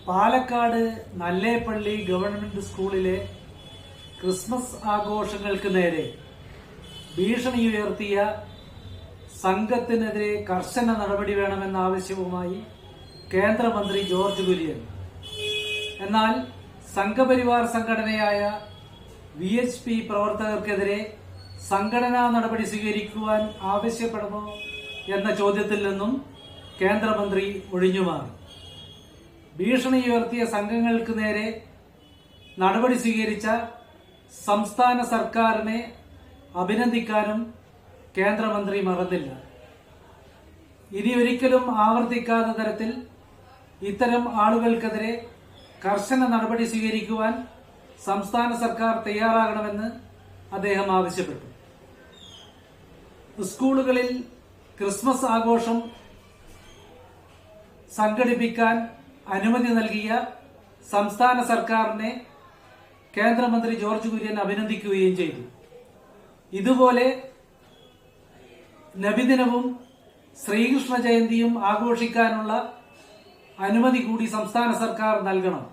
Palakkad Nallepilly government സ്കൂളിലെ Christmas ആഘോഷങ്ങൾക്ക് നേരെ ഭീഷണി ഉയർത്തിയ സംഘത്തിനെതിരെ കർശന നടപടി വേണമെന്ന ആവശ്യവുമായി കേന്ദ്രമന്ത്രി ജോർജ് കുര്യൻ. എന്നാൽ സംഘപരിവാർ സംഘടനയായ VHP പ്രവർത്തകർക്കെതിരെ സംഘടനാ നടപടി സ്വീകരിക്കുവാൻ ആവശ്യപ്പെടുമോ എന്ന ചോദ്യത്തിൽ നിന്നും കേന്ദ്രമന്ത്രി ഒഴിഞ്ഞുമാറി. ഭീഷണി ഉയർത്തിയ സംഘങ്ങൾക്ക് നേരെ നടപടി സ്വീകരിച്ച സംസ്ഥാന സർക്കാരിനെ അഭിനന്ദിക്കാനും കേന്ദ്രമന്ത്രി മറന്നില്ല. ഇനി ഒരിക്കലും ആവർത്തിക്കാത്ത തരത്തിൽ ഇത്തരം ആളുകൾക്കെതിരെ കർശന നടപടി സ്വീകരിക്കുവാൻ സംസ്ഥാന സർക്കാർ തയ്യാറാകണമെന്ന് അദ്ദേഹം ആവശ്യപ്പെട്ടു. സ്കൂളുകളിൽ ക്രിസ്മസ് ആഘോഷം സംഘടിപ്പിക്കാൻ അനുമതി നൽകിയ സംസ്ഥാന സർക്കാരിനെ കേന്ദ്രമന്ത്രി ജോർജ് കുര്യൻ അഭിനന്ദിക്കുകയും ചെയ്തു. ഇതുപോലെ നബിദിനവും ശ്രീകൃഷ്ണ ജയന്തിയും ആഘോഷിക്കാനുള്ള അനുമതി കൂടി സംസ്ഥാന സർക്കാർ നൽകണം.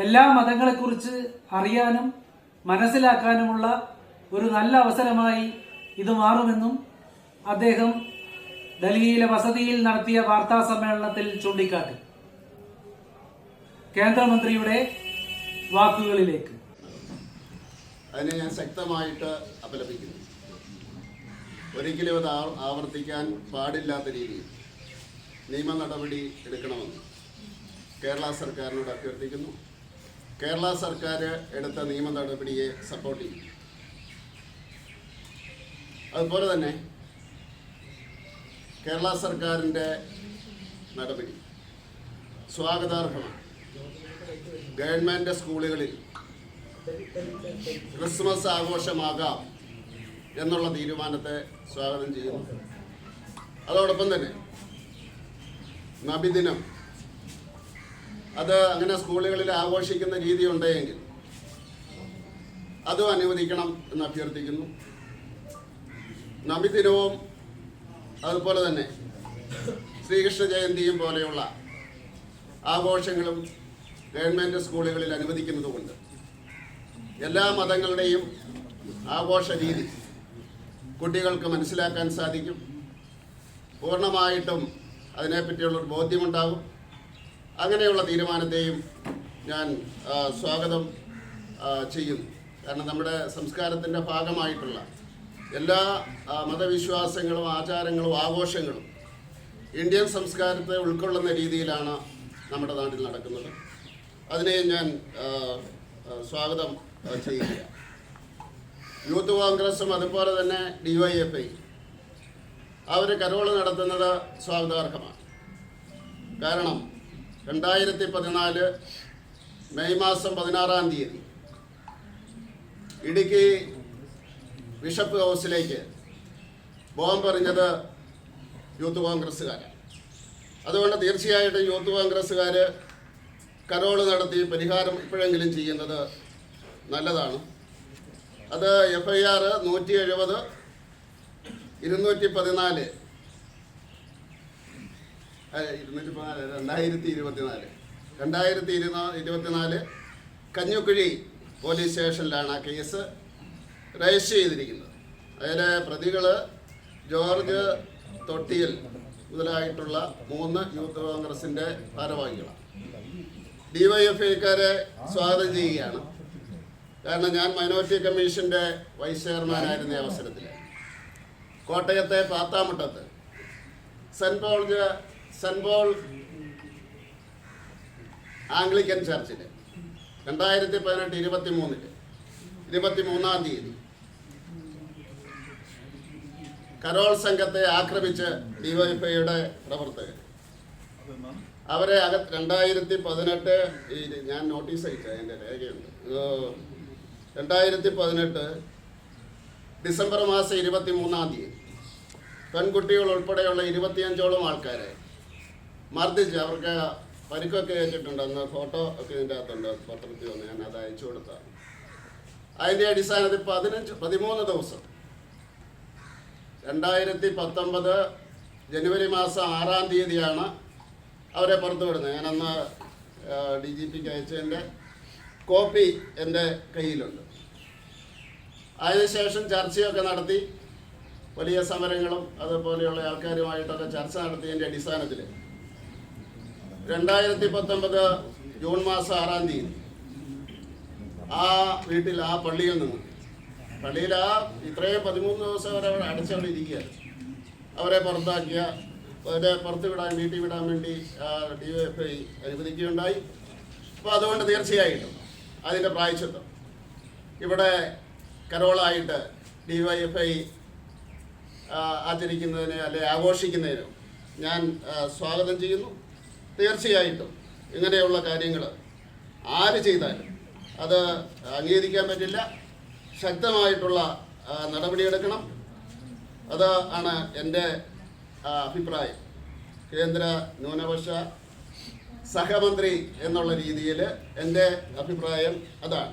എല്ലാ മതങ്ങളെക്കുറിച്ച് അറിയാനും മനസ്സിലാക്കാനുമുള്ള ഒരു നല്ല അവസരമായി ഇത് മാറുമെന്നും അദ്ദേഹം ഡൽഹിയിലെ വസതിയിൽ നടത്തിയ വാർത്താ സമ്മേളനത്തിൽ ചൂണ്ടിക്കാട്ടി. കേന്ദ്രമന്ത്രിയുടെ വാക്കുകളിലേക്ക്. അതിനെ ഞാൻ ശക്തമായിട്ട് അപലപിക്കുന്നു. ഒരിക്കലും അത് ആവർത്തിക്കാൻ പാടില്ലാത്ത രീതിയിൽ നിയമ നടപടി എടുക്കണമെന്ന് കേരള സർക്കാരിനോട് അഭ്യർത്ഥിക്കുന്നു. കേരള സർക്കാർ എടുത്ത നിയമ നടപടിയെ സപ്പോർട്ട് ചെയ്യും. അതുപോലെ തന്നെ കേരള സർക്കാരിൻ്റെ നടപടി സ്വാഗതാർഹമാണ്. ഗവൺമെൻറ് സ്കൂളുകളിൽ ക്രിസ്മസ് ആഘോഷമാകാം എന്നുള്ള തീരുമാനത്തെ സ്വാഗതം ചെയ്യുന്നു. അതോടൊപ്പം തന്നെ നബിദിനം അത് അങ്ങനെ സ്കൂളുകളിൽ ആഘോഷിക്കുന്ന രീതി ഉണ്ടെങ്കിൽ അതും അനുവദിക്കണം എന്ന് അഭ്യർത്ഥിക്കുന്നു. നബിദിനവും അതുപോലെ തന്നെ ശ്രീകൃഷ്ണ ജയന്തിയും പോലെയുള്ള ആഘോഷങ്ങളും ഗവൺമെൻറ് സ്കൂളുകളിൽ അനുവദിക്കുന്നതുകൊണ്ട് എല്ലാ മതങ്ങളുടെയും ആഘോഷ രീതി കുട്ടികൾക്ക് മനസ്സിലാക്കാൻ സാധിക്കും. പൂർണ്ണമായിട്ടും അതിനെപ്പറ്റിയുള്ളൊരു ബോധ്യമുണ്ടാകും. അങ്ങനെയുള്ള തീരുമാനത്തെയും ഞാൻ സ്വാഗതം ചെയ്യുന്നു. കാരണം നമ്മുടെ സംസ്കാരത്തിൻ്റെ ഭാഗമായിട്ടുള്ള എല്ലാ മതവിശ്വാസങ്ങളും ആചാരങ്ങളും ആഘോഷങ്ങളും ഇന്ത്യൻ സംസ്കാരത്തെ ഉൾക്കൊള്ളുന്ന രീതിയിലാണ് നമ്മുടെ നാട്ടിൽ നടക്കുന്നത്. അതിനെയും ഞാൻ സ്വാഗതം ചെയ്യുക. യൂത്ത് കോൺഗ്രസും അതുപോലെ തന്നെ DYFI അവർ കരോൾ നടത്തുന്നത് സ്വാഗതാർഹമാണ്. കാരണം 2014 മെയ് മാസം 16-ാം തീയതി ഇടുക്കി ബിഷപ്പ് ഹൗസിലേക്ക് ബോംബെറിഞ്ഞത് യൂത്ത് കോൺഗ്രസ്സുകാരാണ്. അതുകൊണ്ട് തീർച്ചയായിട്ടും യൂത്ത് കോൺഗ്രസ്സുകാർ കരോൾ നടത്തി പരിഹാരം ഇപ്പോഴെങ്കിലും ചെയ്യുന്നത് നല്ലതാണ്. അത് FIR 170 214 2024 കഞ്ഞുക്കുഴി പോലീസ് സ്റ്റേഷനിലാണ് ആ കേസ് രജിസ്റ്റർ ചെയ്തിരിക്കുന്നത്. അതിലെ പ്രതികൾ ജോർജ് തൊട്ടിയിൽ മുതലായിട്ടുള്ള 3 യൂത്ത് കോൺഗ്രസിൻ്റെ ഭാരവാഹികളാണ്. DYFIക്കാരെ സ്വാഗതം ചെയ്യുകയാണ്. കാരണം ഞാൻ മൈനോറിറ്റി കമ്മീഷൻ്റെ വൈസ് ചെയർമാനായിരുന്ന അവസരത്തിൽ കോട്ടയത്തെ പാത്താമുട്ടത്ത് സെൻറ്റ് പോൾ ആംഗ്ലിക്കൻ ചർച്ചിൽ 2018 23-ാം തീയതി കരോൾ സംഘത്തെ ആക്രമിച്ച് DYFIയുടെ പ്രവർത്തകർ അവരെ 2018 ഞാൻ നോട്ടീസ് അയച്ച എൻ്റെ രേഖയുണ്ട്. 2018 ഡിസംബർ മാസം 23-ാം തീയതി പെൺകുട്ടികൾ ഉൾപ്പെടെയുള്ള 25ഓളം ആൾക്കാരെ മർദ്ദിച്ച് അവർക്ക് പരിക്കൊക്കെ ഏറ്റിട്ടുണ്ട്. അന്ന് ഫോട്ടോ ഒക്കെ ഇതിൻ്റെ അകത്തുണ്ട്, പത്രത്തിൽ വന്ന് ഞാൻ അത് അയച്ചു കൊടുത്താണ്. അതിൻ്റെ അടിസ്ഥാനത്തിൽ 13 ദിവസം 2019 ജനുവരി മാസം 6-ാം തീയതിയാണ് അവരെ പുറത്തു വിടുന്നത്. ഞാനന്ന് DGPക്ക് അയച്ചതിൻ്റെ കോപ്പി എൻ്റെ കയ്യിലുണ്ട്. അതിനുശേഷം ചർച്ചയൊക്കെ നടത്തി, വലിയ സമരങ്ങളും അതുപോലെയുള്ള ആൾക്കാരുമായിട്ടൊക്കെ ചർച്ച നടത്തിയതിൻ്റെ അടിസ്ഥാനത്തിൽ 2019 ജൂൺ മാസം 6-ാം തീയതി ആ വീട്ടിൽ, ആ പള്ളിയിൽ നിന്ന്, പള്ളിയിൽ ഇത്രയും 13 ദിവസം വരെ അവിടെ അടച്ചവിടെ ഇരിക്കുകയാണ്. അവരെ പുറത്താക്കിയ, അവരെ പുറത്ത് വിടാൻ, വീട്ടിൽ വിടാൻ വേണ്ടി DYFI അനുവദിക്കുകയുണ്ടായി. അപ്പോൾ അതുകൊണ്ട് തീർച്ചയായിട്ടും അതിൻ്റെ പ്രായശ്ചിത്തം ഇവിടെ കരോളായിട്ട് DYFI ആചരിക്കുന്നതിന് അല്ലെ ആഘോഷിക്കുന്നതിനും ഞാൻ സ്വാഗതം ചെയ്യുന്നു. തീർച്ചയായിട്ടും ഇങ്ങനെയുള്ള കാര്യങ്ങൾ ആര് ചെയ്താലും അത് അംഗീകരിക്കാൻ പറ്റില്ല. ശക്തമായിട്ടുള്ള നടപടിയെടുക്കണം. അത് ആണ് എൻ്റെ അഭിപ്രായം. കേന്ദ്ര ന്യൂനപക്ഷ സഹമന്ത്രി എന്നുള്ള രീതിയിൽ എൻ്റെ അഭിപ്രായം അതാണ്.